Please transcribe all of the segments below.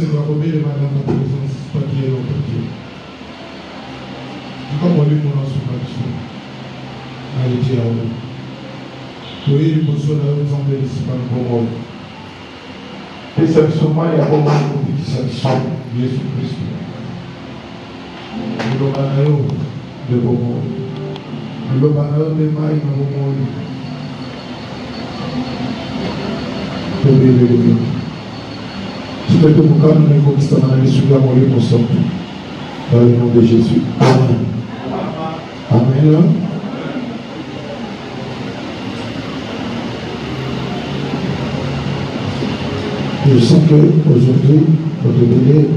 Seigneur, remets les mains dans ta présence, pas Dieu, notre Dieu. Comme on lui mon ensemble, allez Dieu à vous. Oui, il faut se ensemble ici par le bon mot. Et c'est seulement il y a un moment qui s'action, Jésus-Christ. Le banao de bon mot. Le banao de maille de bon mot. Si tu veux pour calmer les conquistants, on allait suivre mon livre pour sortir. Dans le nom de Jésus. Amen. Amen. Je sens qu'aujourd'hui, notre bébé,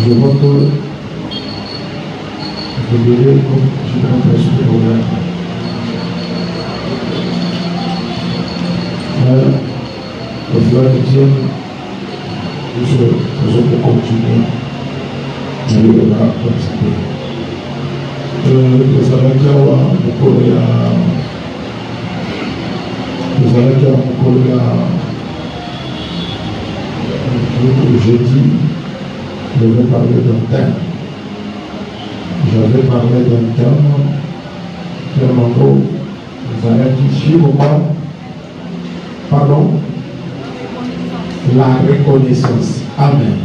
je vois que le bébé, comme je l'ai l'impression de regarder. Au fur et à mesure, je peux continuer. Je vais là participer. Les Alakiawa, jeudi, je vais parler d'un thème. J'avais parlé d'un thème, vous allez suivre moi. Pardon? La reconnaissance. Amen.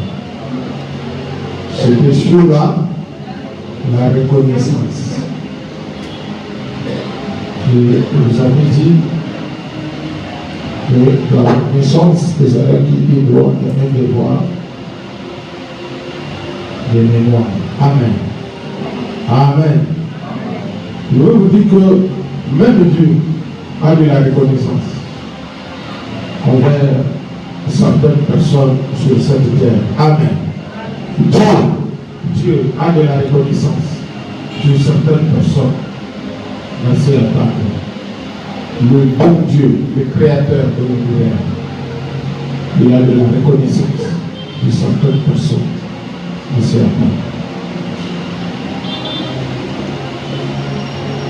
C'était sur la reconnaissance. Je vous avais dit que la reconnaissance des élèves qui doivent même devoir des mémoires. Amen. Amen. Je veux vous dire que même Dieu a de la reconnaissance envers certaines personnes sur cette terre. Amen. Dieu a de la reconnaissance sur certaines personnes dans cette terre. Le bon Dieu, le créateur de l'univers, il a de la reconnaissance sur certaines personnes dans cette terre.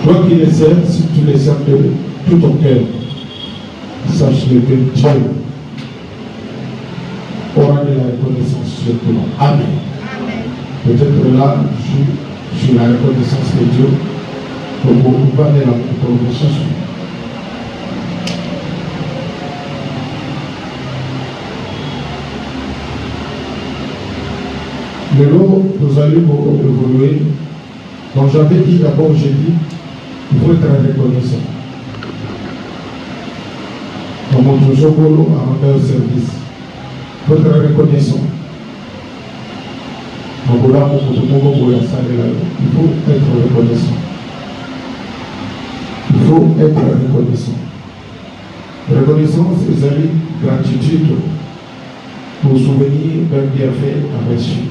Toi qui les aimes, si tu les aimes de tout ton cœur, sache-le que Dieu aura de la reconnaissance sur toi. Amen. Peut-être là, je suis la reconnaissance de Dieu pour vous parler la promotion. Mais là, nous allons évoluer. Donc j'avais dit d'abord, j'ai dit, il faut être reconnaissant. Comme on toujours à rendre service. Il faut être reconnaissant. Il faut être reconnaissant. Il faut être reconnaissant. Reconnaissance, c'est une gratitude pour souvenir d'un bienfait à reçu.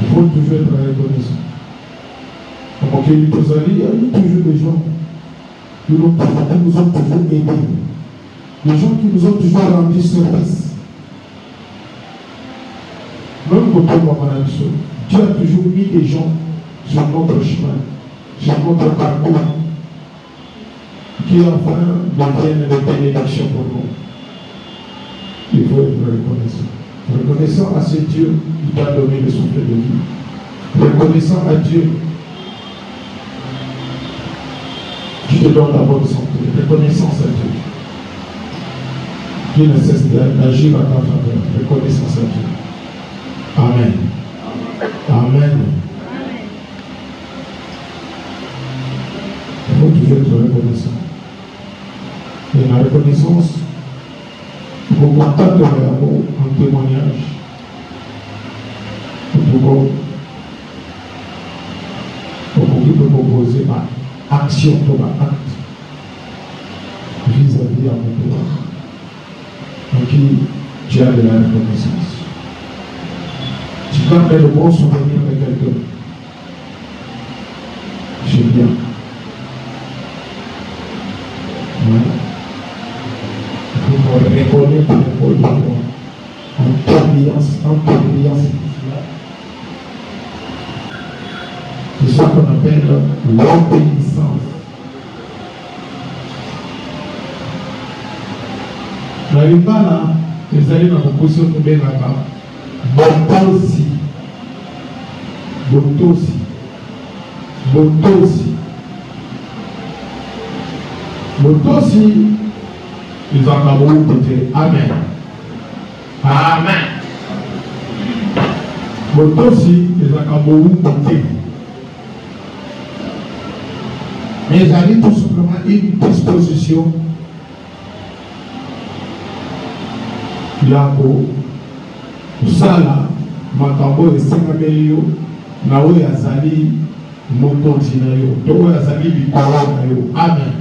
Il faut toujours être reconnaissant. Comme il y a toujours des gens qui nous ont toujours aidés. Des gens qui nous ont toujours rendu service. Même quand on a Dieu a toujours mis des gens sur notre chemin, sur notre parcours, qui enfin deviennent des bénédictions pour nous. Il faut être reconnaissant. Reconnaissant à ce Dieu qui t'a donné le souffle de vie. Reconnaissant à Dieu qui te donne la bonne santé. Reconnaissance à Dieu qui ne cesse d'agir à ta faveur. Reconnaissance à Dieu. Amen. Amen. Il faut toujours être reconnaissant. Et la reconnaissance, il faut contacter l'amour en témoignage. Pour qu'il peut proposer ma action, ma acte vis-à-vis à mon pouvoir. Donc, tu as de la reconnaissance. Tu gardes le bon souvenir de quelqu'un. C'est bien. Ouais. Il faut qu'on reconnaisse par rapport à toi. alliance entre l'alliance et l'islam. C'est ça qu'on appelle l'obéissance. Dans les pas là, les alliés dans la position de bien là-bas, Botosi. Ils ont d'abord été Amen. Amen. Botosi, ils ont d'abord été. Mais ils avaient tout simplement une disposition. Là, pour ça, là, makambo esengameli na oyo azali mokonzi na yo to oyo azali likolo na yo. Amen.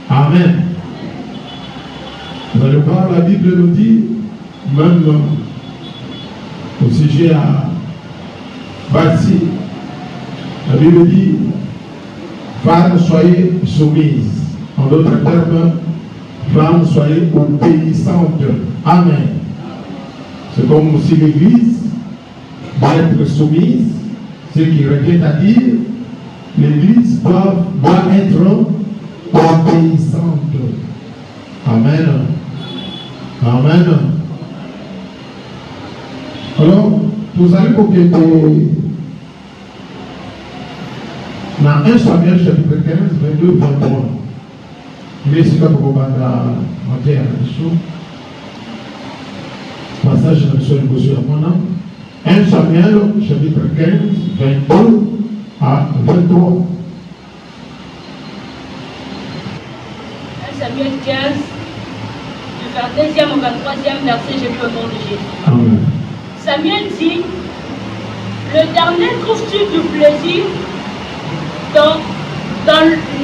Amen. Vous allez voir, la Bible nous dit, même au sujet à Bâti, la Bible dit, femmes soyez soumises. En d'autres termes, femmes soyez obéissantes. Amen. C'est comme si l'Église doit être soumise, ce qui revient à dire l'Église doit être obéissante. Amen. Amen. Alors, vous allez compléter dans 1 Samuel chapitre 15, 22, 23. Mais c'est comme on va monter à la chose. Passage de la négociation à mon âme. 1 Samuel, chapitre 15, 22 à 23. 1 Samuel 15, du 22e au 23e verset, j'ai lu au nom de Jésus. Amen. Samuel dit, l'Éternel trouve-tu du plaisir dans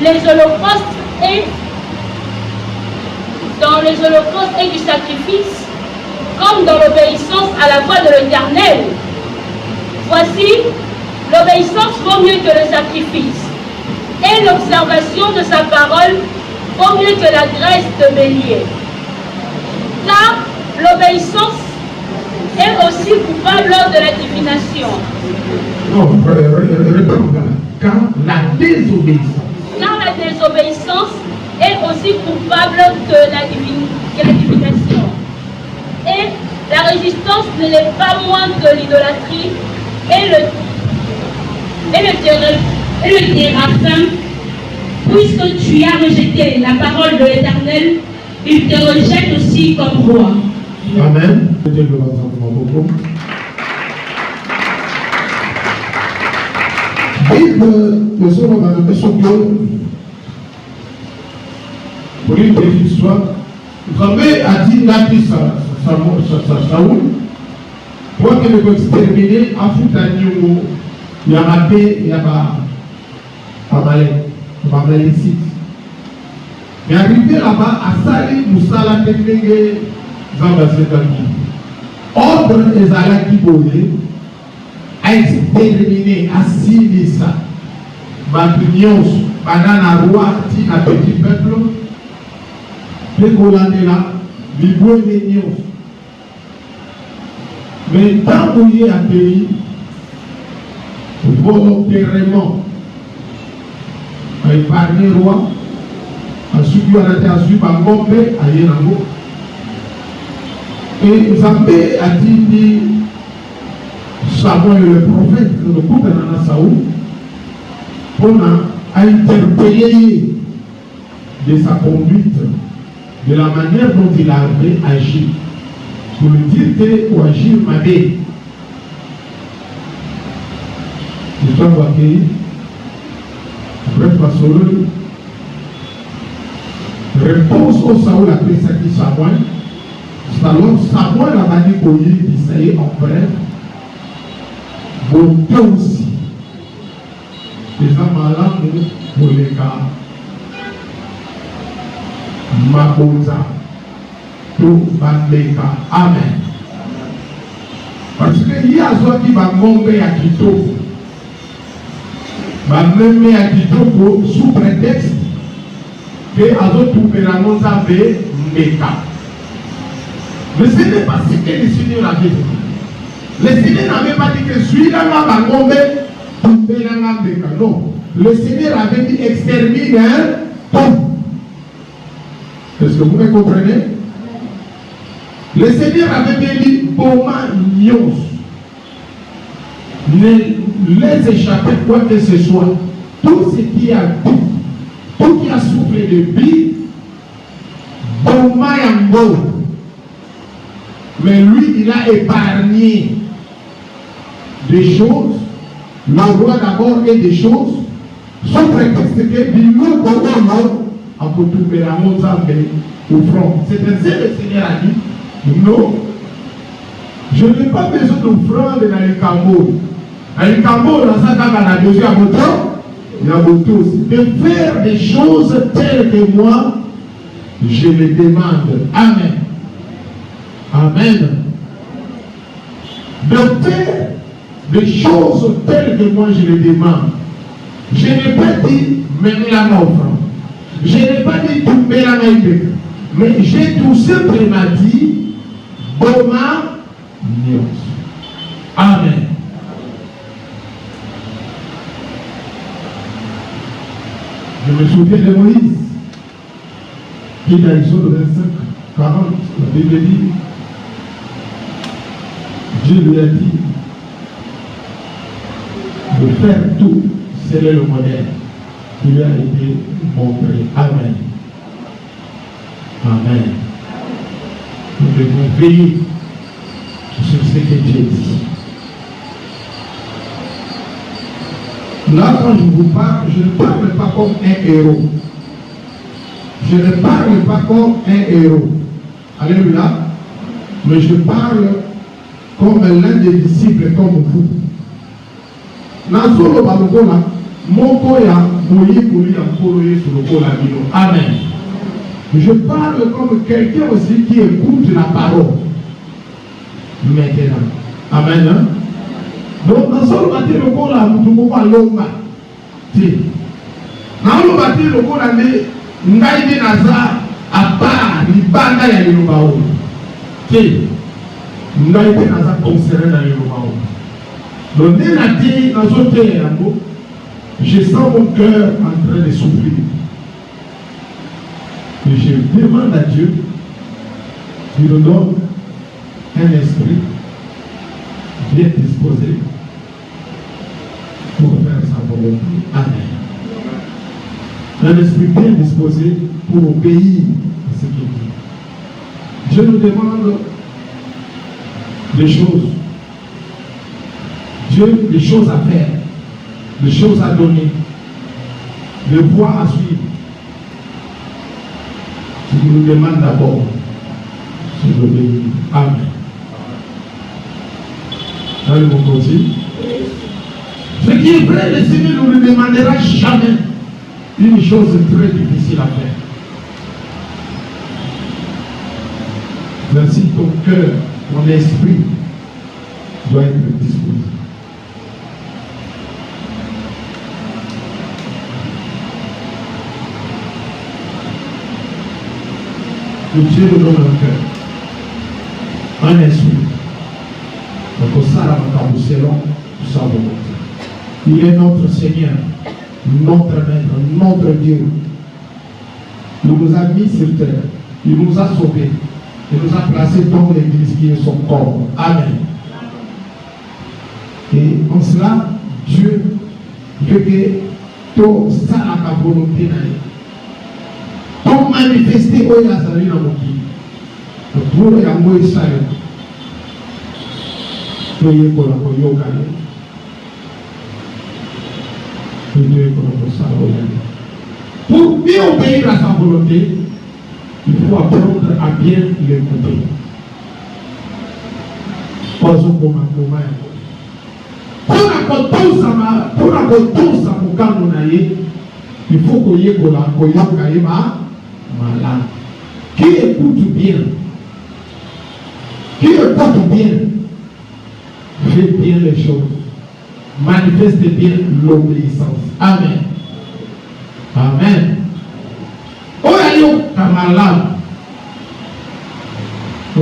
les holocaustes et du sacrifice, comme dans l'obéissance à la voix de l'Éternel? Voici, l'obéissance vaut mieux que le sacrifice, et l'observation de sa parole vaut mieux que la graisse de bélier. Car l'obéissance est aussi coupable de la divination. Non, car la désobéissance. Car la désobéissance est aussi coupable de la divination. Et la résistance ne l'est pas moins que l'idolâtrie et le téraphin. Puisque tu as rejeté la parole de l'Éternel, il te rejette aussi comme roi. Amen. Bible, nous sommes dans la version pour une petite histoire. Jamais a dit la vie Saoul, pour que le exterminer, à Foutaniou, il y a ma paix, il y a ma malécite. Mais arrivé là-bas, à Sali, Moussala, Tekenge, Zambasekaki. Ordre Ezalaki Boye a exterminé, à Silisa, Matunios, Banana Roi, Tina Petit Peuple, Pécolandela, Biboué Nios. Mais tant qu'il y a un pays, volontairement, à épargner le roi, à subir la terre, à subir Ngombe, à Yenango. Et Zambé a dit, Samuel le prophète, le couple de Saoul, pour interpeller de sa conduite, de la manière dont il avait agi, pour lui dire que pour agir m'avait. L'histoire va accueillir. Bref, réponse au Saoul après ça qui Samuel. Samuel a dit pour lui, Isaïe en bref, beauté aussi. Les amalams pour les cas. Maboza. Tout Bandeka. Amen. Parce que il y a ceux qui vont monter à Kitoko. Même à Kitoko sous prétexte que Azo Touperamon avait Meka. Mais ce n'est pas ce que le Seigneur avait dit. Le Seigneur n'avait pas dit que celui-là va tomber, non. Le Seigneur avait dit extermine tout. Est-ce que vous me comprenez? Le Seigneur avait bien dit Boma Nios. Ne laisse échapper quoi que ce soit. Tout ce qui a tout, tout qui a soufflé de vie, Boma Yango. Mais lui, il a épargné des choses. Le roi d'abord et des choses. Sous prétexte que Bilou Bobo a pu trouver la Mozambique au front. C'est ainsi que le Seigneur a dit non. Je n'ai pas besoin d'offrande dans les Cambos. Dans les Cambos, dans sa table, on a besoin de faire des choses telles que moi, je les demande. Amen. Amen. De faire des choses telles que moi je les demande. Je n'ai pas dit mener la offrande. Je n'ai pas dit tomber la main. Mais j'ai tout simplement dit Boma Nios. Amen. Je me souviens de Moïse qui dans Exode 25, 40, la Bible dit Dieu lui a dit de faire tout, c'est le modèle qui lui a été montré. Amen. Amen. Nous devons veiller sur ce que Dieu dit. Là, quand je vous parle, je ne parle pas comme un héros. Je ne parle pas comme un héros. Alléluia. Mais je parle comme l'un des disciples comme vous. Nazolo balokola, moko ya moye koli ya kolo yesu lokola bino. Amen. Je parle comme quelqu'un aussi qui écoute la parole. Maintenant. Amen. Hein? Donc, nazolo bati lokola mutuko ba longa. Ti. Nazolo bati lokola ne ngai de naza apa libanda ya liloba o. Ti. Ngai de naza concerné na liloba o. Donc, je sens mon cœur en train de souffrir. Et je demande à Dieu qu'il nous donne un esprit bien disposé pour faire sa volonté. Amen. Un esprit bien disposé pour obéir à ce qu'il dit. Dieu nous demande des choses. Dieu, des choses à faire, des choses à donner, des voies à suivre. Ce qu'il nous demande d'abord, c'est d'obéir. Amen. Allez, mon côté. Ce qui est vrai, le Seigneur ne nous demandera jamais une chose très difficile à faire. Merci, ton cœur, ton esprit doit être disposé. Que Dieu nous donne un cœur, un esprit. Donc, ça, là, selon sa volonté. Il est notre Seigneur, notre Maître, notre Dieu. Il nous a mis sur terre, il nous a sauvés, il nous a placés dans l'église qui est son corps. Amen. Et en cela, Dieu veut que tout ça, la volonté d'aller. Pour manifester où il a sali dans mon pays. Pour le yango Israël. Pour y être pour yoga. Pour bien obéir à sa volonté, il faut apprendre à bien l'écouter. Pas au moment. Pour la kotosa mokano na ye, il faut qu'on y ait malade. Qui écoute bien, fait bien les choses, manifeste bien l'obéissance. Amen. Amen. Oyayo kamalade.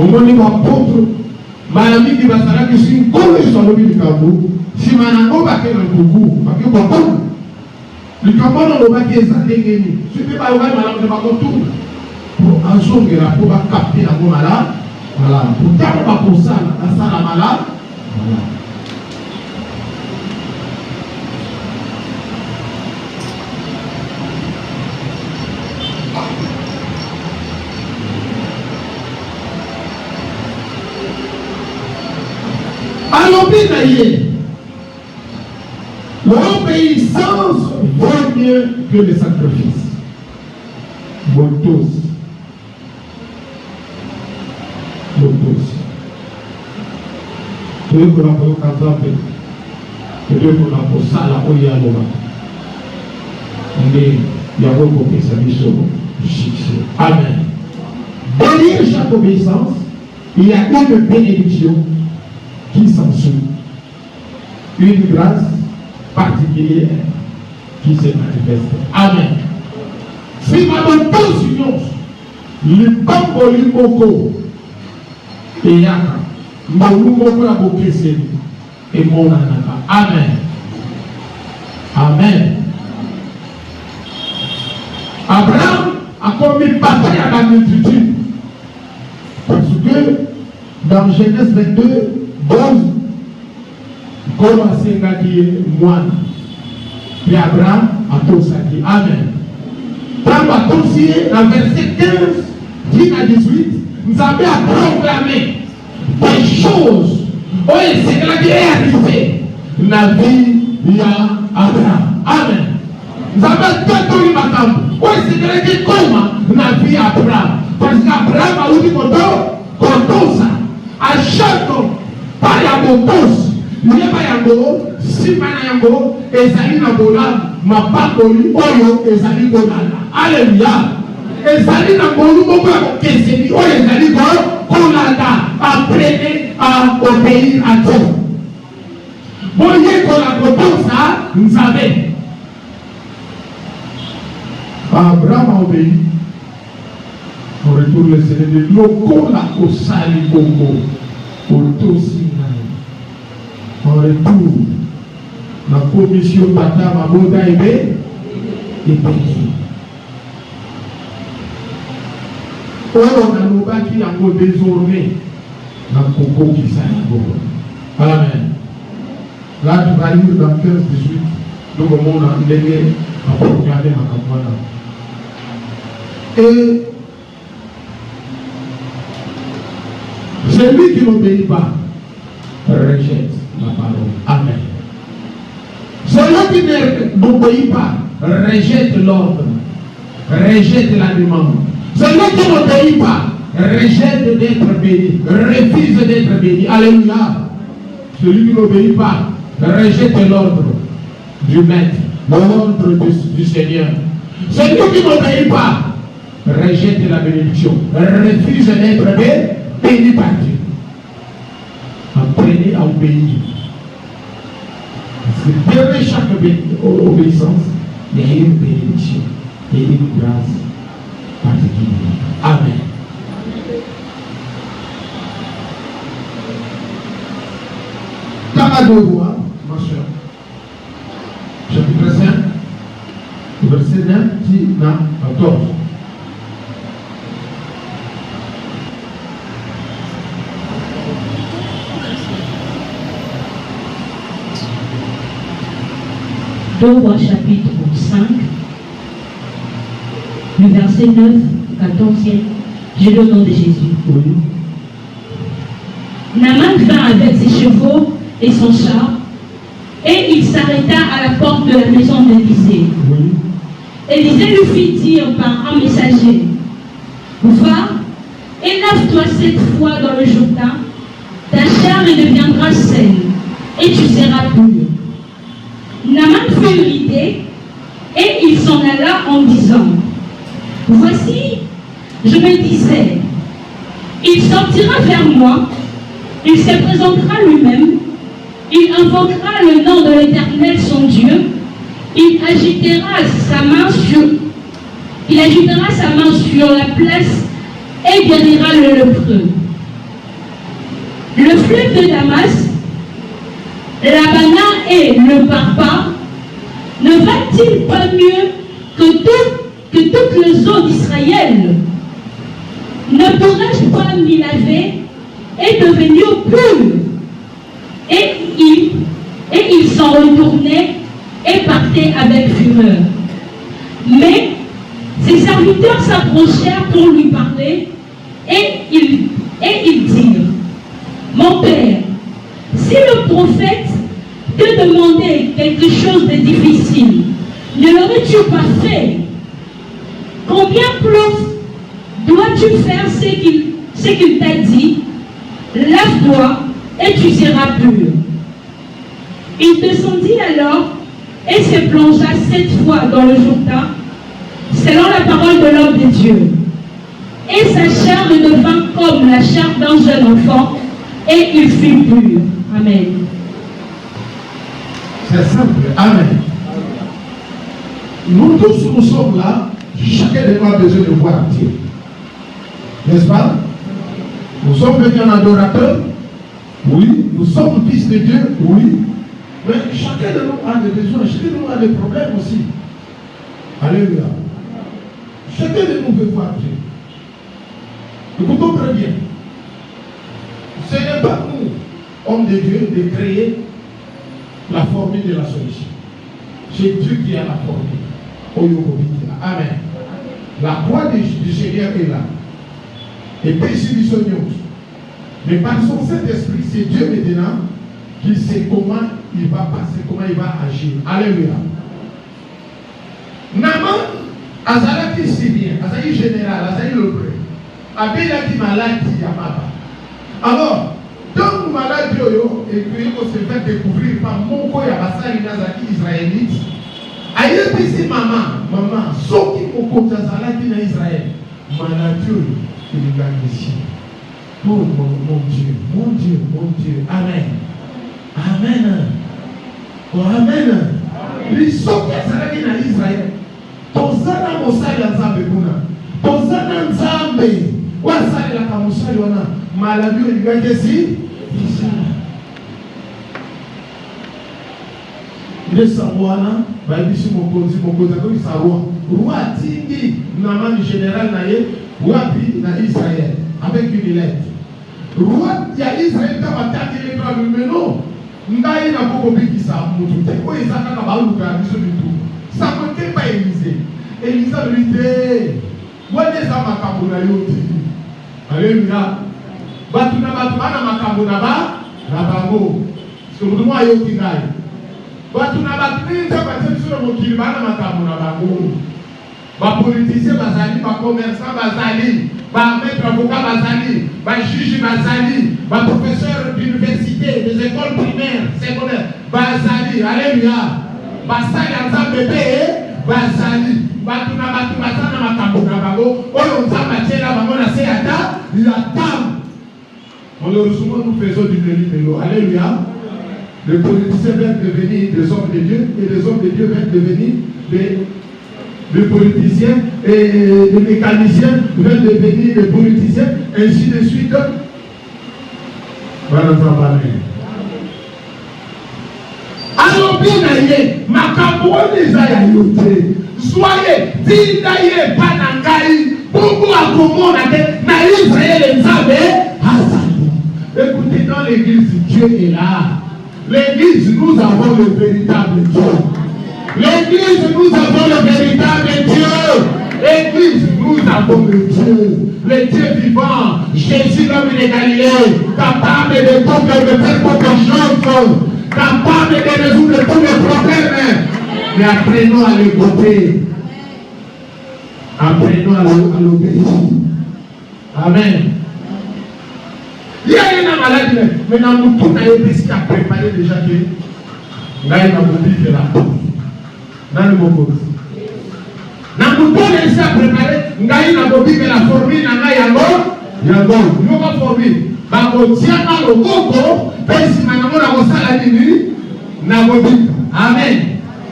omoni bapôtre mbala mingi bazalaki si nkolo yesu alobi likambo nsima nango bake na nkuku bake kotuna likambo wana olobaki eza ndenge nini soki mpe balobaki malamu te bakotuna po azongela mpo bakapte yango malamu ntango bakosala basala malamu. alobi na ye l'obéissance vaut mieux que le sacrifice. Motos. Tuwe kuna kwa kazambe. Tuwe kuna posala oya loba. Nde ya woko pesa biso succès. Amen. Derrière chaque obéissance, il y a une bénédiction qui s'ensuit. Une grâce particulière qui se manifeste. Amen. Si madame Position, le Bambo Limoko, et Yaka, Maumoko la Bokese, et Monanaka. Amen. Amen. Abraham a commis bataille à la multitude. Parce que dans Genèse 22, 12, comme c'est qui est moine. Puis Abraham a tout ça dit. Amen. Dans la verset 15, 10 à 18, nous avons proclamé des choses. Oui, c'est la qui est arrivée. La vie de Abraham. Amen. Nous avons tout le matin. Oui, c'est la qui est comme la vie d'Abraham. Parce qu'Abraham a dit qu'on ça. À chaque pas de motos. Nyeba yango, simana yango, ezali na bola, mapakoli, oyo, ezali bolala. Alléluia. Ezali na bolu moko ya kokeseni, oyo ezali kolanda. Apprenez à obéir à Dieu. Boye kolakotosa, nzabe. Abraham a obéi. On retourne le Seigneur de loko la kosali koko, otosi nai. En retour, la commission Tata Maboda est bénie. On a l'oba qui a désormais la coco qui s'est. Amen. Là, tu vas lire dans 15-18, nous avons un délégué à proclamer à Kamwana. Et celui qui n'obéit pas rejette la parole. Amen. Celui qui n'obéit pas rejette l'ordre, rejette la demande. Celui qui n'obéit pas rejette d'être béni, refuse d'être béni. Alléluia. Celui qui n'obéit pas rejette l'ordre du maître, l'ordre du Seigneur. Celui qui n'obéit pas rejette la bénédiction, refuse d'être béni par Dieu. Apprenez à obéir. Parce que derrière chaque obéissance, il y a une bénédiction et une grâce particulière. Amen. Tamadoua, ma soeur. Chapitre 5, verset 9, 14. Romains chapitre 5, le verset 9, 14e, j'ai le nom de Jésus. Oui. Naaman vint avec ses chevaux et son char, et il s'arrêta à la porte de la maison d'Élisée. Oui. Élisée lui fit dire par un messager, va et lave-toi 7 fois dans le Jourdain, ta chair deviendra saine, et tu seras pur. Naaman fut irrité et il s'en alla en disant, voici, je me disais, il sortira vers moi, il se présentera lui-même, il invoquera le nom de l'Éternel son Dieu, il agitera sa main sur la place et guérira le lépreux. Le fleuve de Damas, l'Abana et le Parpa, ne va-t-il pas mieux que toutes les eaux d'Israël? Ne pourrais-je pas m'y laver et devenir pur? Et ils s'en retournaient et partaient avec fureur. Mais ses serviteurs s'approchèrent pour lui parler et ils dirent: Mon père, si le prophète te demandait quelque chose de difficile, ne l'aurais-tu pas fait? Combien plus dois-tu faire ce qu'il t'a dit? Lave-toi et tu seras pur. Il descendit alors et se plongea 7 fois dans le Jourdain, selon la parole de l'homme de Dieu. Et sa chair redevint comme la chair d'un jeune enfant, et il fut pur. Amen. C'est simple. Amen. Nous tous, nous sommes là. Chacun de nous a besoin de voir Dieu. N'est-ce pas? Nous sommes venus en adorateur. Oui. Nous sommes fils de Dieu. Oui. Mais chacun de nous a des besoins. Chacun de nous a des problèmes aussi. Alléluia. Chacun de nous veut voir Dieu. Écoutons très bien. Ce n'est pas nous, hommes de Dieu, de créer la formule de la solution. C'est Dieu qui a la formule. Amen. La croix du Seigneur est là. Et péché du Seigneur. Mais par son Saint-Esprit, c'est Dieu maintenant qui sait comment il va passer, comment il va agir. Alléluia. Naman, Azalaki Syrien, Azalaki général, Azalaki le prêtre, Abelaki maladie à Maba. Alors, donc maladie, et puis on se fait découvrir par mon coin à Bassali Nazaki israélite. Aïe, ici, maman, sauf qui m'ont compté Azalaki na Israël. Maladie, il est ici. Oh mon Dieu, mon Dieu, mon Dieu. Amen. Amen. Oh, amen. Les sauts qui sont en Israël. Tozana mosali ya Nzambe kuna. Tozana Nzambe. Wasali la kamusali wana. Malabi oligake si. Ile sawana, baibisi mokonzi akoi sarwa. Roi tingi namani général na ye, wapi na Israël avec une lettre. Roi ya Israël kama tati le droit mais non. Ndai na koko bikisa mutu te. Ko izaka ka baluka biso bitu. Ça ne peut pas Élisée. Élisée lui dit, moi les hommes à Kabuna yoti. Alléluia. Batuna batuna makabuna ba, rabango. Parce que moi yoti ngai. Batuna batuna batuna sur le mokili ba na makabuna bango. Ba politicien bazali, ba commerçant bazali, ba maître avocat bazali, ba juge bazali, ba professeur d'université, des écoles primaires, secondaires bazali. Alléluia. Basali Nzambe pe basali batuna batu batana makambo na bango oyo Nzambe atiela bango na se ata la table. Malheureusement nous faisons du délit. Alléluia. Les politiciens veulent devenir des hommes de Dieu et les hommes de Dieu veulent devenir des politiciens et les mécaniciens veulent devenir des politiciens ainsi de suite. Voilà Nzambe. Alors bien aïe, makambo les aïe soyez tindaye panangai, beaucoup à comment na Israël Nzambe Hazali. Écoutez, dans l'église, Dieu est là. L'église, nous avons le véritable Dieu. L'église, nous avons le véritable Dieu. L'église, nous avons le Dieu vivant, Jésus l'homme de Galilée, capable de tout, de faire beaucoup de choses. Capable de résoudre tous les problèmes. Mais apprenons à l'écouter. Apprenons à l'obéir. Amen. Il y a une maladie, mais dans le tout, il y a préparé déjà que il y a une maladie de la peau. Dans le monde. Dans le tout, il y a préparé, il y a une maladie de la formule, il y a une formule. Bakotiaka lokoko pesi manamo na kosala nini na kobika. Amen.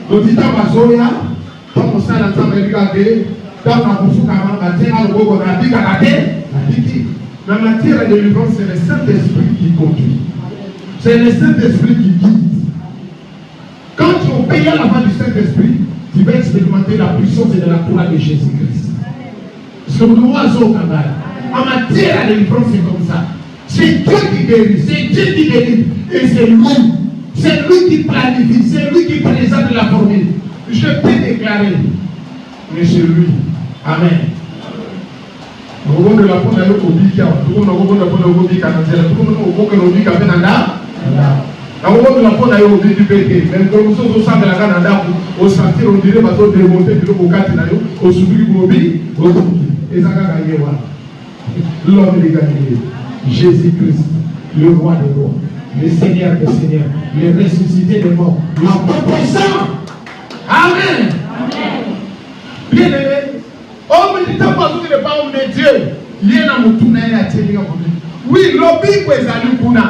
Totita bazoya tokosala Nzambe bika te tona kofuka manga te na lokoko na bika kate na biki. la matière de délivrance, c'est le Saint-Esprit qui conduit. C'est le Saint-Esprit qui guide. Quand tu obéis à la voix du Saint-Esprit, tu vas expérimenter la puissance et la gloire de Jésus-Christ. En matière de délivrance, c'est comme ça. C'est Dieu qui guérit, c'est Dieu qui délivre. Et c'est lui. C'est lui qui planifie, c'est lui qui présente la formule. Je peux déclarer, mais c'est lui. Amen. Nous avons de la peau d'ailleurs au Bika, tout le monde a la peau au Bika, tout le monde a au Bika, nous avons de la peau d'ailleurs au Bika du PT. Même quand nous sommes au centre de la Canada, au sentir, on dirait, parce qu'on démonter, au Katinayo, au Soubri, au Bi, au Soubri. Et ça a gagné, l'homme est gagné. Jésus-Christ, le roi des rois, le Seigneur des seigneurs, le ressuscité des morts, le puissant. Amen. Bien aimé, homme de temps parce qu'il n'est pas homme de Dieu, il est dans mon tour. Oui, l'obé peut aller pour nous,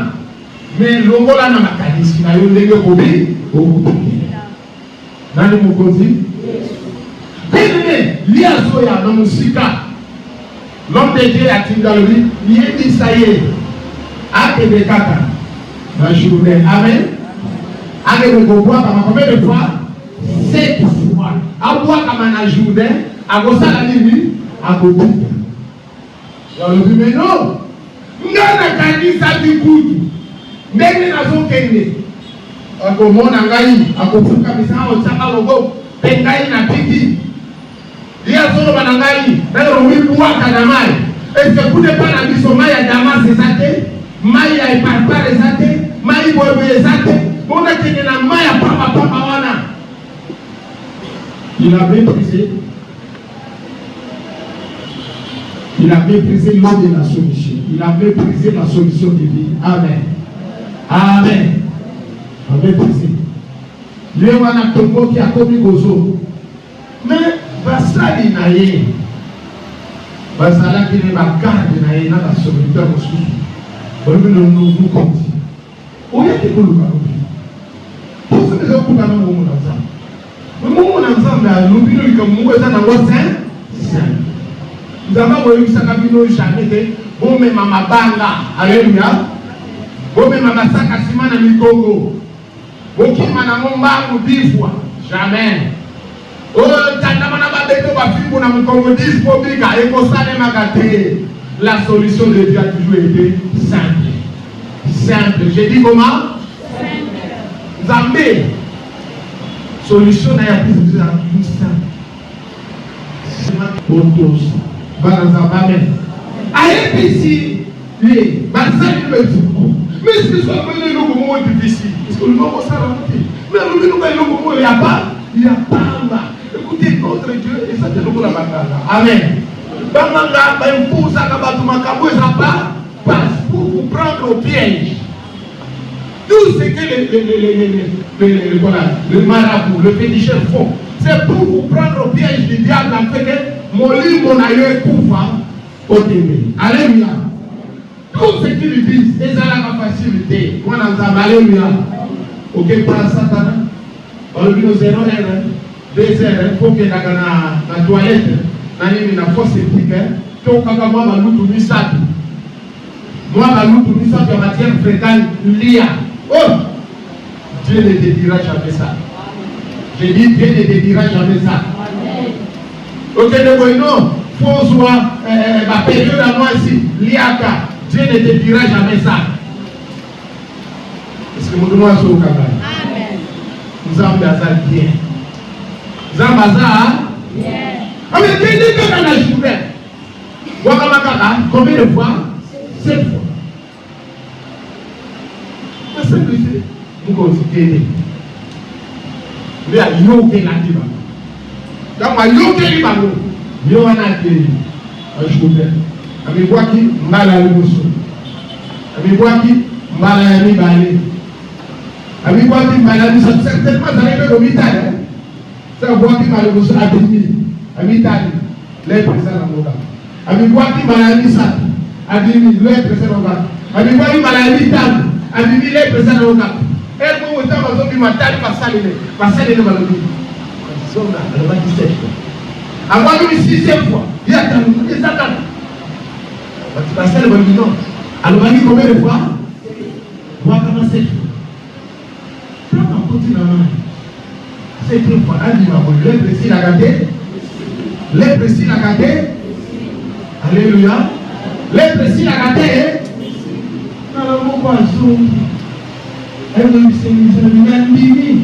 mais l'ongola n'a pas qu'à dire, il a eu le obé au bout de dans le Mokozi. Bien aimé, il y a Zoya dans mon Sika. L'homme de Dieu a Tingalori, il est dit ça y est, à Québécata, dans la journée. Amen. Avec le bois, combien de fois? 7 fois. À boire comme un journée, à Gossa la nuit, à Gobi. On dit, mais non, nous avons dit ça du coup. Nous avons dit à Gomon, à Gaï, à Kofuka, à Otsaka, Logo, Pengaï, à Piki. Il y a solo banangai, d'ailleurs oui pour Kanamai. Et c'est pour ne pas la vie sur Maya Damas et Sate, Maya et Parpar et Sate, Maya Bobo et Sate, on a tenu la Maya Papa Wana. Il a méprisé. Il a méprisé l'un de la solution. Il a méprisé la solution divine. Amen. Amen. Il a méprisé. Léwana Tombo qui a commis Gozo. Mais basali na ye basala qui ne va garder na ye na la solitude mosusu bolobi nous compte oya ke koluka lobi poso eza okuta na momu na nzambe momu na nzambe alobi no lika momu eza nango saint nzambe aboyebisaka bino jamais te bomema mabanga alleluya bomema basaka nsima na mikongo bokima nango mbangu 10 fois jamais. Oh, la solution de Dieu a toujours été simple. Simple. J'ai dit comment? Simple. Zambé. Solution n'a pas plus simple. Pour tous. Amen. Aïe, ici, les basales le font. Mais est-ce que ce soit le moment difficile? Est-ce que le moment ça va monter? Mais le moment il n'y a pas. Il n'y a pas. Écoutez notre Dieu et ça te donne la bataille. Amen. Bamanga, pour ça, pour vous prendre au piège. Tout ce que le marabout, le féticheur font, c'est pour vous prendre au piège du diable en fait que mon lit, mon aïeux, couvre au début. Alléluia. Tout ce qu'ils disent, c'est la facilité. Moi, dans un alléluia. Ok, pas Satan. On lui nous 0 heures. 2 heures, il faut que la toilette, la fosse éthique, que moi, ma loup, tout ça. Moi, ma loup, tout ça, en matière fréquente, l'IA. Oh! Dieu ne te dira jamais ça. J'ai dit, Dieu ne te dira jamais ça. Ok, de non, faut soit ma période à moi ici, l'IAK. Dieu ne te dira jamais ça. Est-ce que nous devons au Kabaï? Amen. Nous avons bien. Zambaza, mais Dieu dit que dans la journée, combien de fois? 7 fois. Mais c'est que nous considérons. Mais il y a aucun actif. Quand il y a aucun libango, il y a un actif. Je comprends. Avec quoi qui m'a la leçon. Avec quoi qui m'a la balai. Avec quoi qui m'a la leçon. Certainement, ça arrive au Italie. Ça voit qui m'a leçon à Italie. Les présents dans mon gars. Avec quoi qui m'a la leçon à Italie. Les présents dans mon gars. Avec quoi qui m'a la leçon à Italie. Les présents dans mon gars. Et pour autant, je vais m'attendre par ça. Par ça, les maladies. Ils sont là. Elle va 17 fois. Avant, il y a 6e fois. Il y a 40. La seule bonne non. Alors, on va dire combien de fois? Voir comment c'est. Prends un côté la main. C'est une fois. Elle dit, les précis la gâté. Les précis la gâté. Alléluia. Les précis la gâté. Alors, mon poisson. Elle me dit, c'est une amie.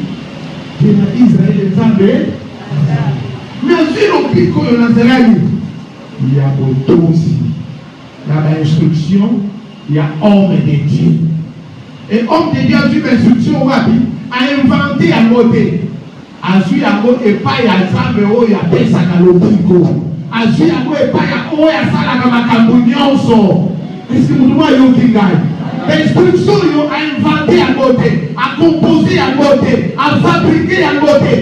Je n'ai Israël et mais si l'on pique au Nazareth, il y a beaucoup aussi. Il y a l'instruction, il y a homme de Dieu. Et homme de Dieu a eu l'instruction a inventé un côté. A vu un côté et pas il y a ça, mais il y a des sacs à l'optico. A vu un côté et pas il y a ça, la macambunion. Est-ce que vous voyez au Kingai? L'instruction a inventé un côté, a composé un côté, a fabriqué un côté.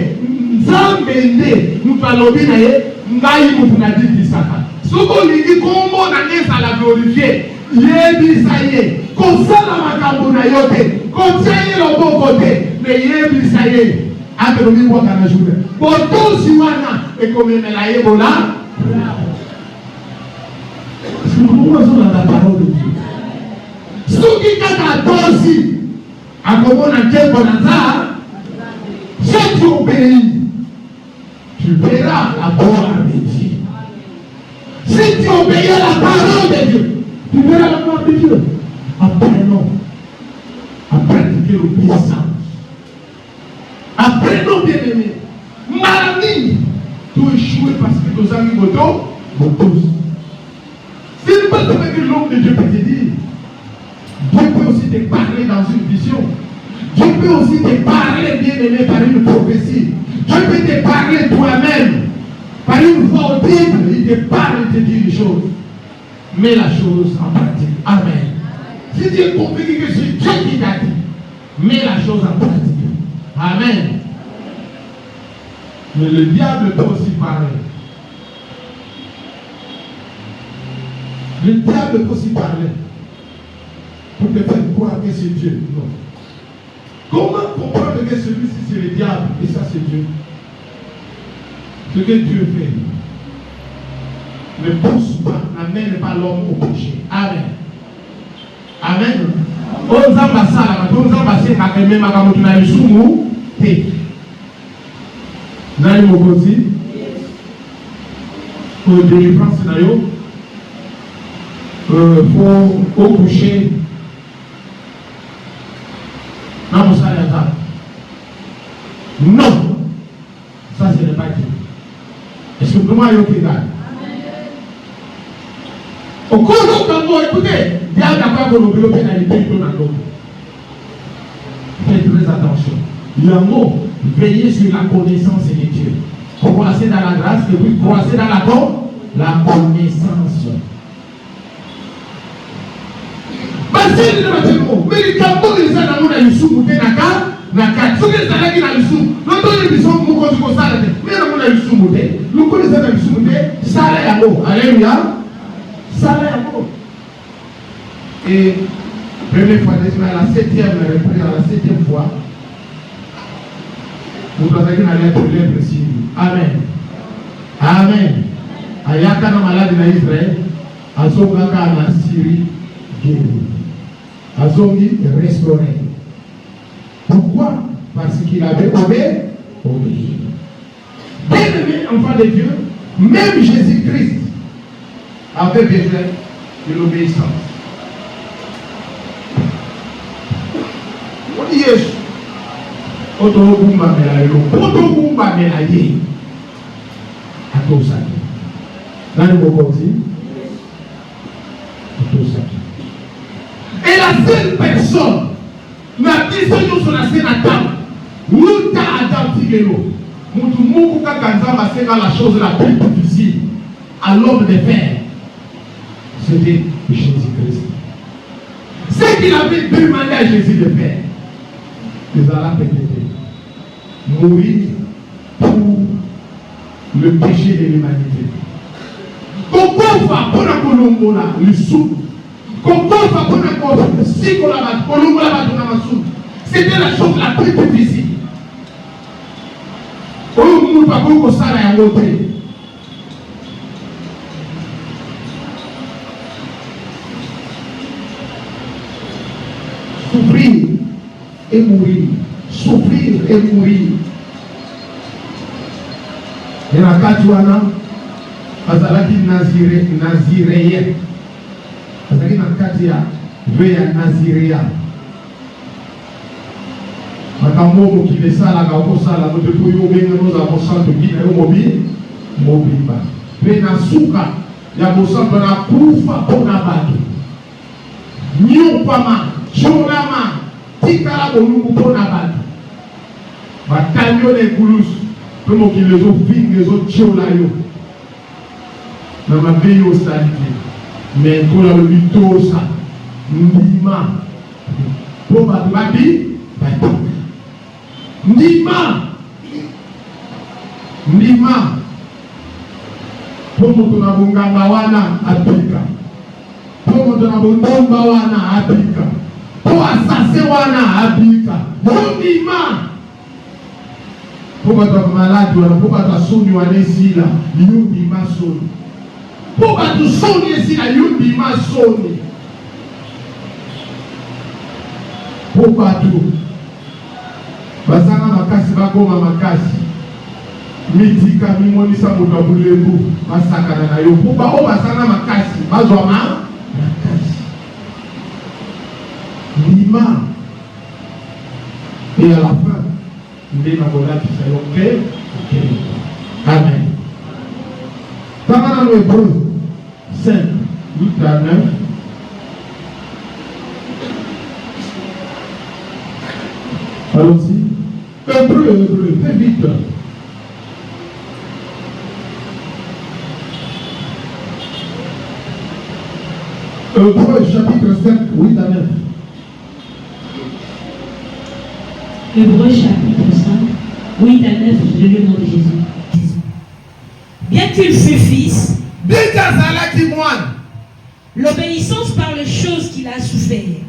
Zambende, nous parlons bien, Ngaï nous a dit Bissaka. Ce qu'on lui dit, comment on a la glorifier, Yébi Saye, comme ça la Macambuna Yote, comme ça il est au bon côté, mais Yébi Saye, après le niveau qu'on a joué. Pour tout Siwana, et comme il a Yébola, c'est pourquoi on a la parole de Dieu. Ce qui est aussi, à comment on a dit Bonazar, si tu obéis, tu verras la gloire de Dieu. Si tu obéis à la parole de Dieu, tu verras la gloire de Dieu. Apprenons à pratiquer l'obéissance. Apprenons, bien-aimés. Marani, tu échoues parce que tes amis vont tous. Ce n'est pas ce que l'homme de Dieu peut te dire. Dieu peut aussi te parler dans une vision. Dieu peut aussi te parler, bien-aimé, par une prophétie. Dieu peut te parler toi-même. Par une voix audible, il te parle, il te dit une chose. Mets la chose en pratique. Amen. Si tu es convaincu que c'est Dieu qui t'a dit, mets la chose en pratique. Amen. Mais le diable peut aussi parler. Le diable peut aussi parler. Pour te faire croire que c'est Dieu. Non. Comment comprendre que celui-ci c'est le diable et ça c'est Dieu? Ce que Dieu fait ne pousse pas, n'amène pas l'homme au péché. Amen. Amen. On zamba sala, on zamba se kakeme makamoto na yusumu te. Nani mokozi? Pour délivrance na yo, faut au coucher. Non, ça ce n'est pas Dieu. Est-ce que vraiment il y a aucun gars? Au cours de écoutez, diable n'a pas qu'on oublie pénalité dans l'autre. Faites très attention. Le mot, veillez sur la connaissance de Dieu. Croissez dans la grâce et puis croissez dans la connaissance. Parce que mais les camps, les gens qui sont dans na kati soki ezalaki na lisumu notoyi biso mokonzi kosala te me namona lisumu te lokolo eza na lisumu te sala yango. Alléluia, sala yango. Et première fois la septième reprise, la septième fois nous avons na lettre précise. Amen, amen. Ayaka na malade na Israël azongaka na Syrie guéri, azongi restauré. Pourquoi? Parce qu'il avait obéi. Bien-aimé enfant de Dieu, même Jésus-Christ avait besoin de l'obéissance. On dit Yesu. Otobumba melayo. Otobumba melaye. Atosaki. Nani mokozi? Atosaki. Et la seule personne na biso nyonso na se na table luta Adam tigelo mutu mungu kaka nzamba senga la chose la plus difficile à l'homme de faire, c'était Jésus-Christ. Ce qu'il avait demandé à Jésus de faire, les Arabes étaient mourir pour le péché de l'humanité. Comment va pour la Colombola le sou? C'était la chose la plus difficile. et mourir. Souffrir et mourir. Et la Katuana, azalaki naziréen. Azalaki na Katia, veya naziréa. Makambo mokile sala ka kosala moto po yo benga noza mosanto kina yo mobimba. Pe na suka ya mosanto na kufa pona bato. Nyopama, chorama, tikala bolungu pona bato. Batanyo le kulus, pe mokile zo finge zo chola yo. Na mabeyo salite. Mais kola le bitosa, ndima. Po bato babi, bato. Ndima po moto na bonganga wana apika, po moto na bondomba wana apika, po asase wana apika. Ndima po bato maladi wana, po bato soni wana esila ndima soni, po bato soni esila ndima soni, po bato basanga makasi bakoma makasi mitika mimonisa moto abulembu basakana na yo po bao basanga makasi bazwa makasi lima. Et à la fin nde na kolakisa yo ke amen. Tanga na Hébreu 5 8 à 9. Allons-y. Hébreu, fais vite. Hébreu chapitre 5, 8 à 9. Hébreu chapitre 5, 8 à 9, je lis le nom de Jésus. Bien qu'il fût fils, l'obéissance par les choses qu'il a souffert.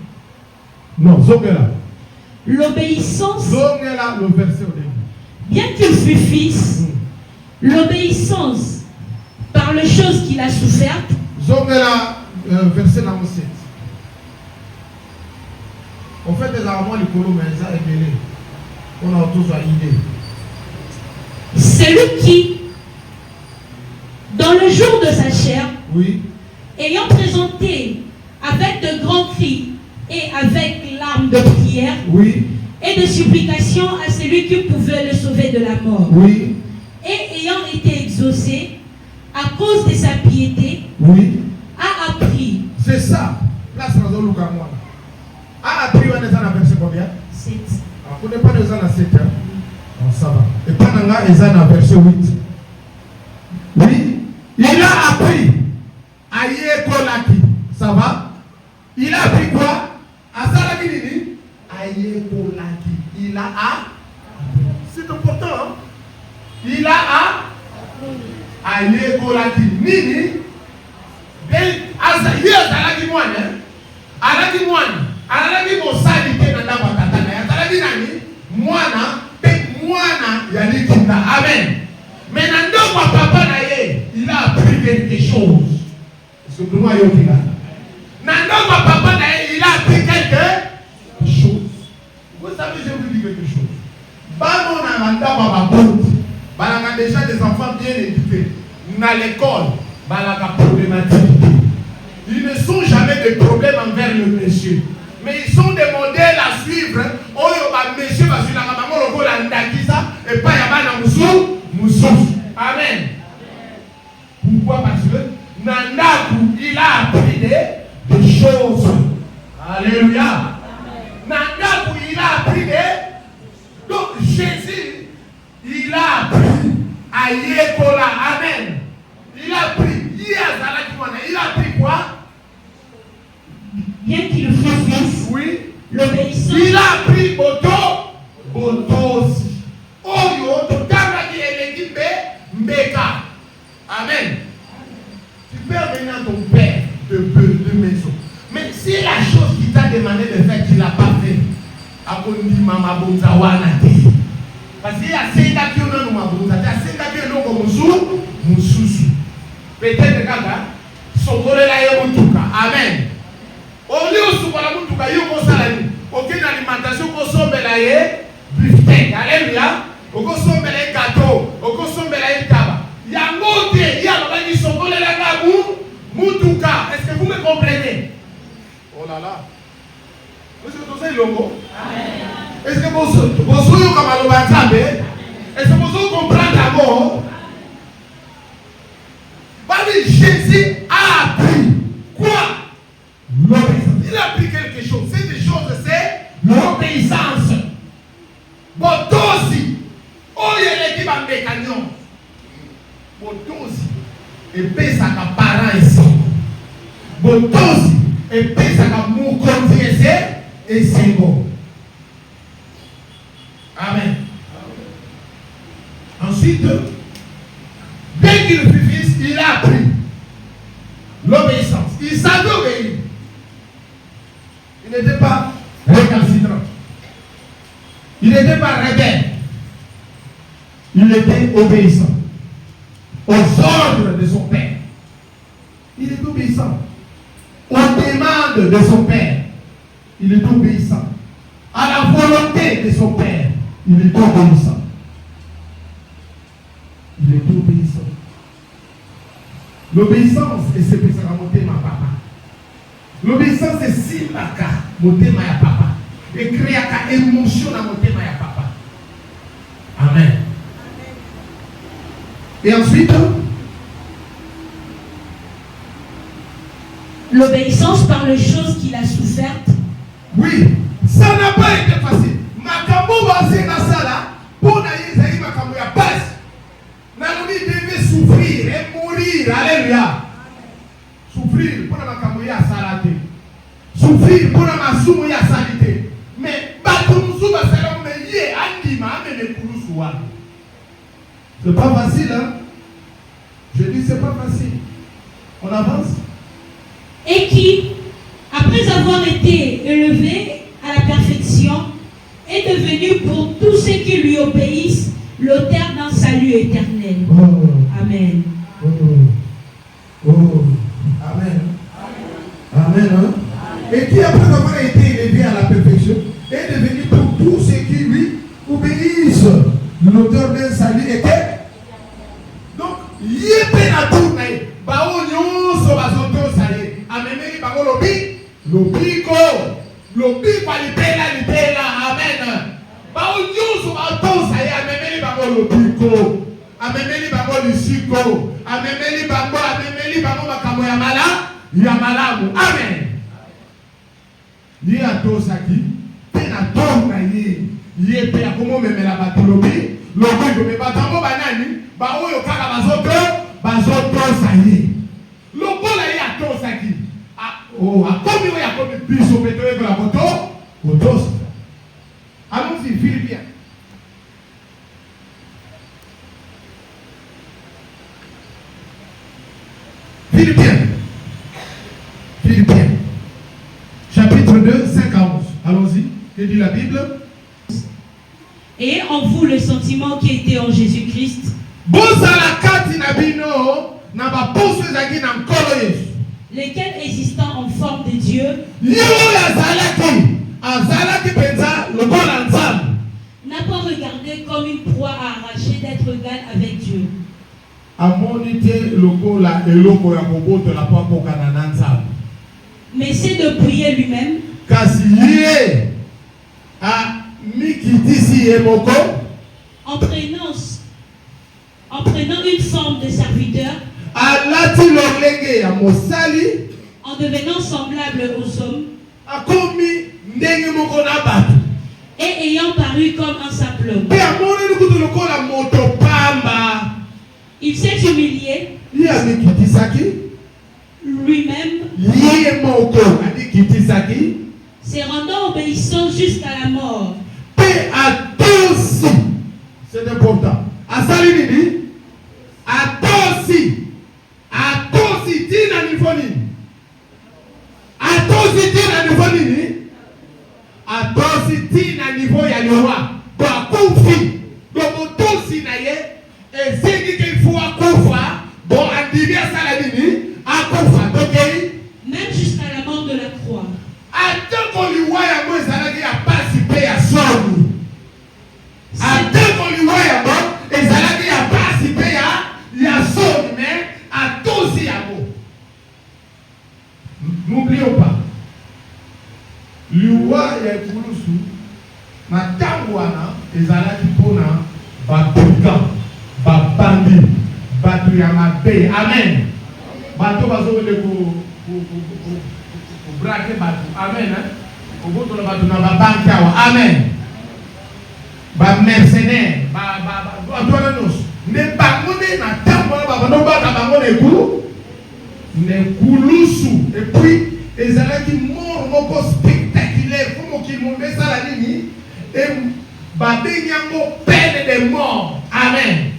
Non, Zogela. L'obéissance, le verset au début. Bien qu'il fût fils, l'obéissance par les choses qu'il a souffertes. Verset numéro 7. En fait, les Allemands, les colons, on a tous une idée. Celui qui, dans le jour de sa chair, oui, ayant présenté avec de grands cris et avec larmes de prière, oui, et de supplication à celui qui pouvait le sauver de la mort, oui, et ayant été exaucé à cause de sa piété, oui, a appris. C'est ça. Place dans le cas moi. A appris, on est dans la verset combien? 7. On n'est pas dans la 7. Bon, ça va. Et pendant là, ils sont dans la verset 8. Oui, il a appris à Yekolaki. Ça va? Il a appris quoi? À Salakini? À Yekolaki. Il a c'est important. Hein? Il a à Yekolaki. Nini? Alaki mosali te na ndako tatana ya talaki nani mwana pe mwana ya likinda. Amen. Mais na ndako papa na ye il a appris quelque chose. Est-ce que moi yo kila na ndako papa na ye il a appris quelque chose. Vous savez, je vous dis quelque chose. Bano na ndako ba bonne balanga déjà des enfants bien éduqués na l'école balanga problématique. Ils ne sont jamais des problèmes envers le monsieur. Mais ils sont des modèles à suivre. Oh, monsieur va suivre la maman, le la ndakisa, et pas yabana moussou. Amen. Pourquoi? Parce que Nandaku, il a appris des choses. Alléluia. Nandaku, il a appris des. Donc Jésus, il a appris à Yekola. Amen. Il a appris. Il a appris quoi? Bien qu'il fût fils, oui, l'obéissance. Il a appris Botosi. Oyo, totanga qui est l'équipe Mbeka. Amen. Tu peux amener à ton père de maison. Mais si la chose qui t'a demandé de faire, tu ne l'as pas fait, à Kondi Mama Bonzawana. Parce qu'il y a 5 ans qui ont Mama Bonza, il y a 5 ans qui ont Moussou. Peut-être que Sokolela Yomutuka. Amen. Au lieu de Sokola Mutuka, il y a une alimentation pour sauver Alléluia. Oko sombele gâteau, oko sombele taba. Yango te, ya baba ni sokole la gabu, mutuka. Est-ce que vous me comprenez? Oh là là. Est-ce que vous savez longo? Est-ce que vous soyez comme à l'Obanzambe? Est-ce que vous comprenez d'abord? Jésus a appris quoi? L'obéissance. Il a appris quelque chose. C'est des choses, c'est l'obéissance. Botosi. Oh, il y a l'équipe en mécanion. Botosi. Et puis ça va parent ici. Botosi. Et puis ça va moukondi ici. Et c'est bon. Amen. Ensuite, dès qu'il fut fils, il a appris l'obéissance. Il savait obéir. Il n'était pas récalcitrant. Il n'était pas rebelle. Il était obéissant aux ordres de son père. Il est obéissant aux demandes de son père. Il est obéissant à la volonté de son père. Il est obéissant. Il est obéissant. L'obéissance, et c'est pour ça que monter ma papa. L'obéissance, c'est si ma monter ma papa. Et créer une émotion à monter ma papa. Amen. Et ensuite, l'obéissance par les choses qu'il a souffertes. Oui, ça n'a pas été facile. Makambo va se nasala pour naïe makambo ya base. Nalobi devait souffrir et mourir. Alléluia. Souffrir pour la makambo ya salate. Souffrir pour la masumu ya salite. Mais batumusu ba salam me yé andima me ne kulusuwa. C'est pas facile, hein? Je dis c'est pas facile. On avance. Et qui, après avoir été élevé à la perfection, est devenu pour tous ceux qui lui obéissent l'auteur d'un salut éternel. Oh. Amen. Oh. Oh. Amen. Amen. Hein? Et qui, après avoir été élevé à la perfection, est devenu pour tous ceux qui lui obéissent l'auteur d'un salut éternel. Donc, yépe na tourné, bao nyonso bazoto salé. Amemeli bango lobiko alipela, amen. Bao nyonso bato salé, amemeli bango lobiko, amemeli bango lisiko, amemeli bango makambo ya malamu, amen. Ni ato saki, pena tonga ye pe akomo memela bato lobiko me batango banani, bao yo kaka bazoto salé. Lobola ya ato saki. Oh, akomi o yakomi biso petoye la moto. Allons-y, Philippiens. Philippiens. Chapitre 2, 5 à 11. Allons-y. Que dit la Bible? Et en vous le sentiment qui était en Jésus-Christ. Lesquels existant en forme de Dieu n'a pas regardé comme une proie à arracher d'être égal avec Dieu. Mais c'est de prier lui-même. En prenant une forme de serviteur, en devenant semblable aux hommes, et ayant paru comme un simple homme, il s'est humilié lui-même, se rendant obéissant jusqu'à la mort. C'est important. Tina niveau ya lewa ba kufi do motosi na ye ezengi ke faut akufa bon andibia sala nini akufa tokei même jusqu'à la mort de la croix. Attends qu'on lui voit ya mo ezalaki ya pasi pe ya so ezalaki mpona babrigan babandi bato ya mabe. Amen. Bato bazokende kobrake bato. Amen. Kobotola bato na babanke awa. Amen. Bamercenaire batwana nyonso nde bango nde na ntango wana babando baka bango na ekulusu. Et puis ezalaki mort moko spectaculaire po mokili mondo esala nini babengi yango peine de mort. Amen.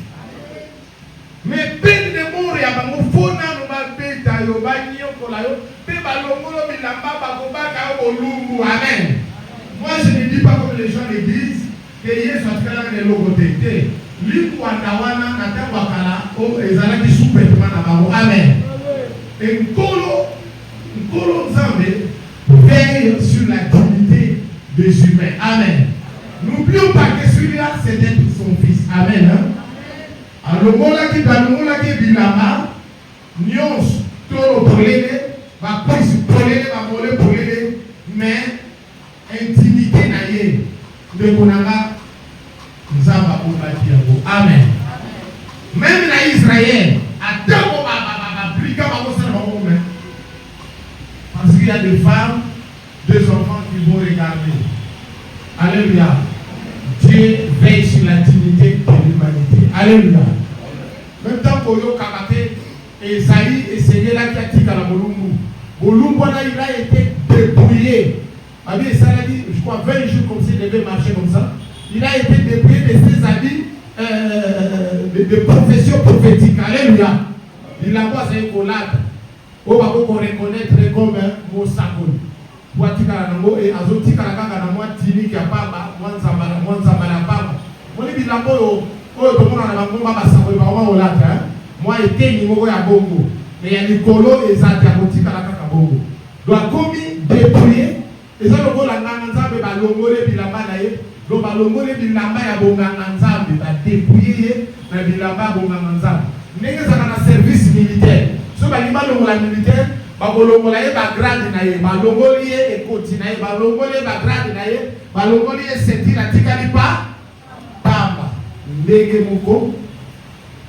Mais peine de mort ya bango fo nano babeta yo banyokola yo mpe balongolo bilamba bakobaka yo bolumbu. Amen. Moi je ne dis pas comme les gens le disent que Yesu atikala na eloko te te likwanda wana na ntango akala ezalaki sous-vêtement na bango. Amen. Nkolo Nzambe veille sur la dignité des humains. Amen. N'oublions pas que celui-là c'était son fils. Amen. Alongolaki bilamba nyonso tolo polele bakwisi polele bamole polele mais intimité na ye ndeko nanga Nzamba obaki yango. Amen. Même na Israël atako babrika bakosala bango même parce qu'il y a des femmes, des enfants qui vont regarder. Alléluia. Dieu veille sur la dignité de l'humanité. Alléluia. Même temps que yo kabate Esaïe essayait là qui a tika la bolumbu. Bolumbu là il a été dépouillé. Abi ça a dit je crois 20 jours comme s'il devait marcher comme ça. Il a été dépouillé de ses habits de profession prophétique. Alléluia. Il a pas c'est collade. On va reconnaître comme Mosakoni. Watika nango et azotika la kanga na mwa tini kia pamba mwanza mala pamba. Moni bilambo yo tomona na bango ba basako ba wa olata. Moi eteni moko ya bongo. Mais ya likolo ezati ya kotika la kanga bongo. Doit komi dépouiller eza lokola nganga Nzambe balongole bilamba na ye. Do balongole bilamba ya bonganga Nzambe ba dépouiller na bilamba bonganga Nzambe. Ndenge zaka na service militaire. So balima longola militaire bakolongola ye bagrade na ye balongoli ye ekoti na ye balongoli ye bagrade na ye balongoli ye sentire atikali pa pamba ndenge moko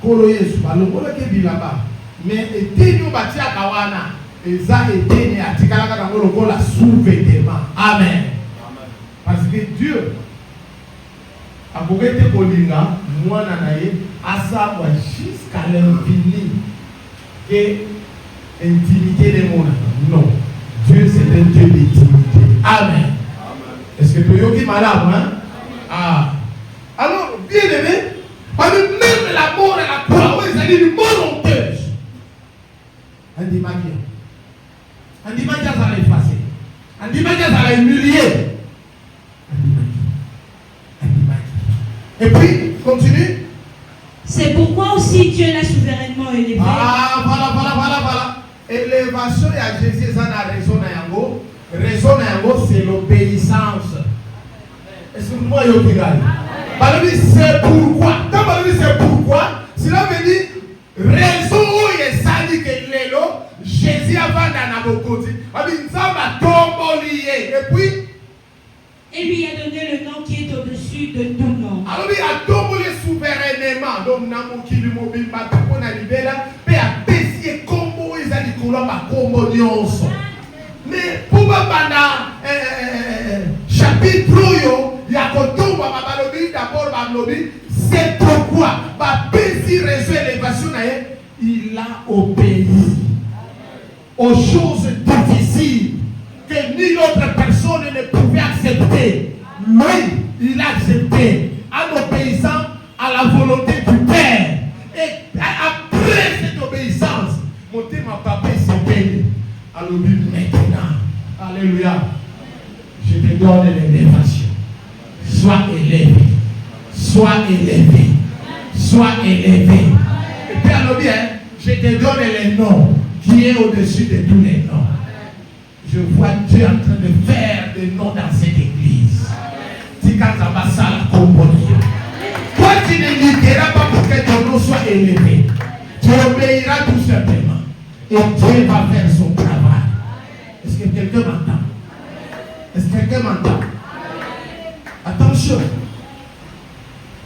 kolo Yesu balongolaki bilamba mais eteni oyo batiaka wana eza eteni atikalaka nango lokola sous-vêtement. Amen. Parce que Dieu akoki ete kolinga mwana na ye asambwa jusqu'à l'infini et intimité des mondes. Non. Dieu c'est un Dieu d'intimité. Amen. Est-ce que tu es malade, hein? Ah. Alors, bien aimé, même la mort et la croix, oui, ça dit une mort honteuse. On dit magia, ça l'a effacé. On dit magia, ça l'a humilié. Et puis, continue. C'est pourquoi aussi Dieu l'a souverainement élevé. Ah, voilà. Élévation à Jésus, ça n'a raison à yango. Raison à yango, c'est l'obéissance. Est-ce que vous voyez au Kigali? C'est pourquoi. Quand on dit c'est pourquoi, cela veut dire raison où il est sali que l'élo, Jésus a vendu à Nabokoti. Et puis, et lui a donné le nom qui est au-dessus de tout nom. Alors il a tombé souverainement. Donc, Namoki lui mobile, on a libéré, mais a baissé combo, ils ont dit qu'on a combo nyonso. Mais pour banda chapitre yo, il y a kotomba babalobi d'abord babalobi, c'est pourquoi ba baissé réseau élévation il a obéi aux choses difficiles que ni l'autre personne ne pouvait accepter. Lui, il a accepté en obéissant à la volonté du Père. Et après cette obéissance, mon thème à papa s'est payé. Alors maintenant, alléluia, je te donne l'élévation. Sois élevé. Sois élevé. Sois élevé. Et puis alors bien, je te donne les noms qui est au-dessus de tous les noms. Je vois Dieu en train de faire des noms dans cette église. Toi, tu ne ligueras pas pour que ton nom soit élevé. Tu obéiras tout simplement. Et Dieu va faire son travail. Est-ce que quelqu'un m'entend? Est-ce que quelqu'un m'entend? Attention.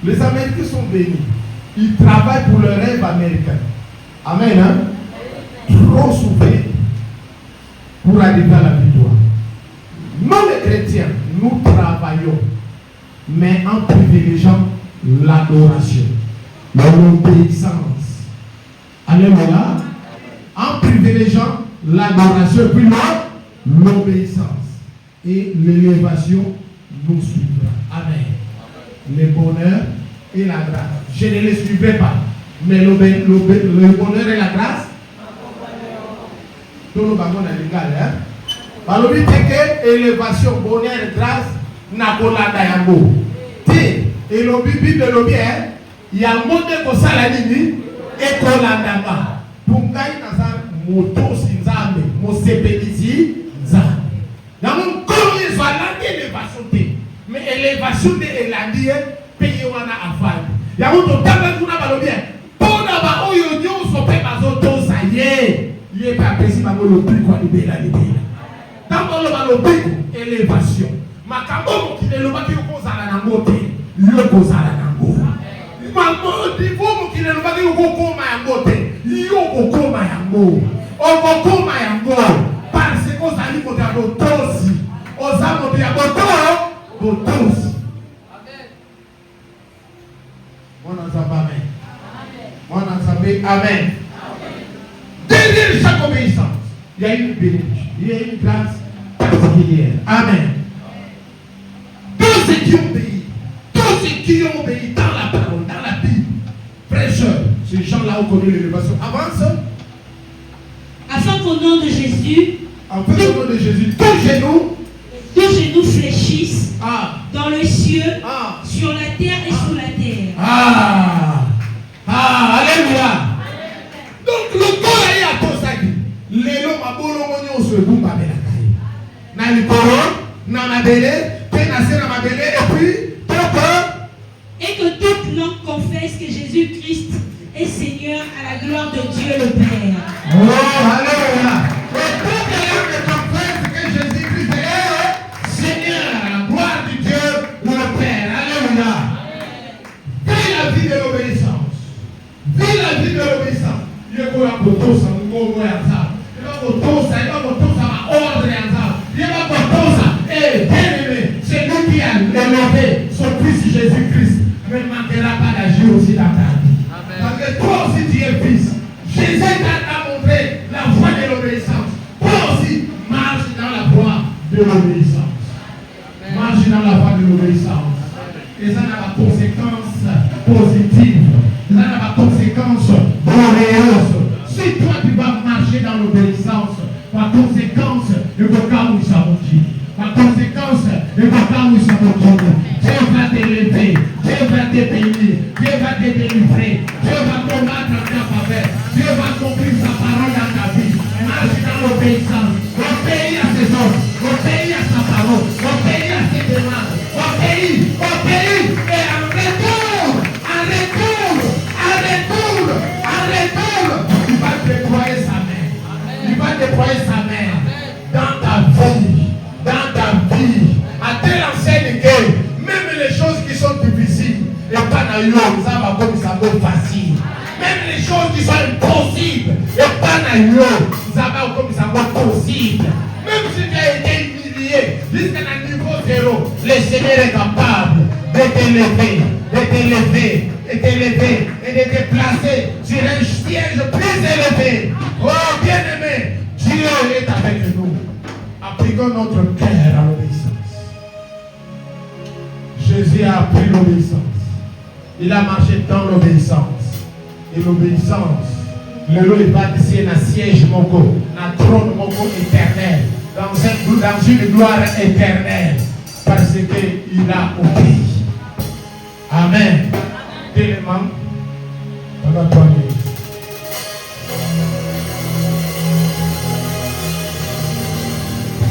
Les Américains sont bénis. Ils travaillent pour le rêve américain. Amen. Hein? Trop souffert pour arriver à la victoire. Nous les chrétiens, nous travaillons, mais en privilégiant l'adoration, l'obéissance. Alléluia. En privilégiant l'adoration et puis l'obéissance. Et l'élévation nous suivra. Amen. Le bonheur et la grâce. Je ne les suivrai pas. Mais le bonheur et la grâce, tout le monde est légal. Alors, il dit que élévation, bonheur et grâce, n'a pas la dayango. Et le Bible de l'objet, il y a un mot de Kosalanini et Kolandama. Pour gagner dans un moto sinzame, mon CPDC, zame. Dans mon corps, il va l'élévation. Mais élévation de l'Indien, pays où on a affaire. Il y a un autre temps où on a bien. Pour d'abord, il y a un sopé bazoto, ça y est. Il est pas précis, mais le plus quoi, libéra. Dans le plus, élévation. Ma cambo, qui est le bâti au cause à la nangote. Le cause à la nangote. Maman, il faut qu'il ait le bâti au coma à nangote. Il au coma à nangote. Au coma à nangote. Parce que aux amis, on a l'autosi. Aux âmes, on a l'autosi. Mon ensemble, mon ensemble, amen. Derrière chaque obéissance, il y a une bénédiction, il y a une grâce particulière. Amen. Tous ceux qui ont obéi dans la parole, dans la Bible, frères, ces gens-là ont connu l'élévation. Avance. Afin qu'au nom de Jésus, en fait, au nom de Jésus, tous genoux fléchissent dans le cieux, sur la terre et sous la terre. Alléluia. Donc le corps est à ton sac. Les lots ma bolongo se boum avec la caille. Na likoro, na mabele, penase na mabele et puis et que toute langue confesse que Jésus-Christ est Seigneur à la gloire de Dieu le Père. Oh, alléluia. Et toute langue confesse que Jésus-Christ est Seigneur à la gloire de Dieu le Père. Alléluia. Vis la vie de l'obéissance. Vis la vie de l'obéissance. Il y a quoi pour tout ça, nous pouvons voir ça. Il y a pour tout ça, il y a pour tout ça, ordre et ça. Il y a pour tout ça. Et bien aimé, c'est nous qui a élevé son fils Jésus-Christ. Ne manquera pas d'agir aussi dans ta vie. Parce que toi aussi tu es fils. Jésus t'a montré la voie de l'obéissance. Toi aussi, marche dans la voie de l'obéissance. Marche dans la voie de l'obéissance. Et ça n'a pas de conséquences positives. Ça n'a pas de conséquences glorieuses. Si toi tu vas marcher dans l'obéissance, par conséquence, le cas où il s'aboutit. Par conséquence, le cas où il s'aboutit. Dieu va t'élever, Dieu va te bénir, Dieu va te délivrer, Dieu va combattre en ta faveur, Dieu va accomplir sa parole dans ta vie. Marche dans l'obéissance, obéis à ses ordres, obéis à sa parole, obéis à ses demandes, obéis, et en retour, il va déployer sa main, il va déployer sa main dans ta vie, à telle enseigne que même les choses qui sont difficiles, et pas dans l'eau, ça va comme ça va facile. Même les choses qui sont impossibles, et pas dans l'eau, ça va comme ça va possible. Même si tu as été humilié jusqu'à un niveau zéro, le Seigneur est capable de t'élever et de te placer sur un siège plus élevé. Oh bien-aimé, Dieu est avec nous. Appliquons notre cœur à l'obéissance. Jésus a appris l'obéissance. Il a marché dans l'obéissance. Et l'obéissance, le lot est bâti dans un siège moko, dans un trône moko éternel, dans une gloire éternelle, parce qu'il a obéi. Amen. Tellement, on va toi.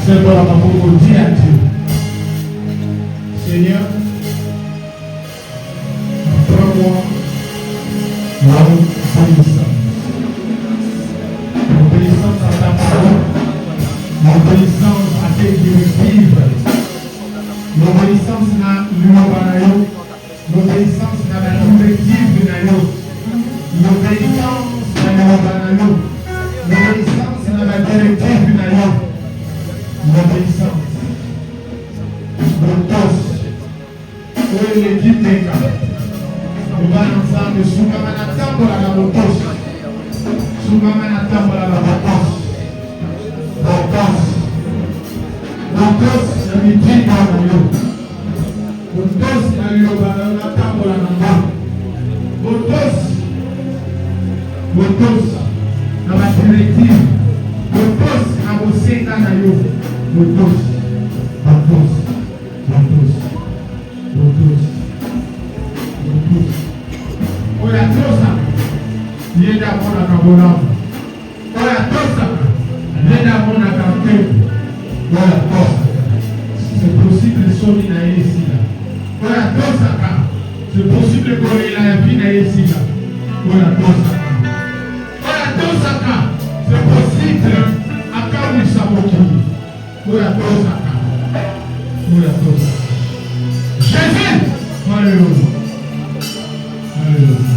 C'est pour vous dire à Dieu, Seigneur, prends-moi l'obéissance. L'obéissance à ta parole, l'obéissance à tes directives, l'obéissance à l'obéissance yo. L'obéissance dans la directive na yo. L'obéissance. L'autos. Oyo l'équipe meka. Obana ensemble sukama na tambola na l'autos. Sukama na tambola na l'autos. L'autos. L'autos na mitinga na yo. L'autos na yo na tambola na yo. L'autos. L'autos na la directive. L'autos na bosenda na yo. L'autos. L'autos. L'autos. L'autos. L'autos. Oya tosa. Yenda mona kabolamba. Oya tosa. Yenda mona kampembo. Oya tosa. C'est possible soni na ici là. Oya tosa ka. C'est possible qu'on ait la vie na ici là. Oya tosa. Oya tosa ka. C'est possible à Kawisa Mokili. Oya tosa ka. Oya tosa. Jésus. Alléluia. Alléluia.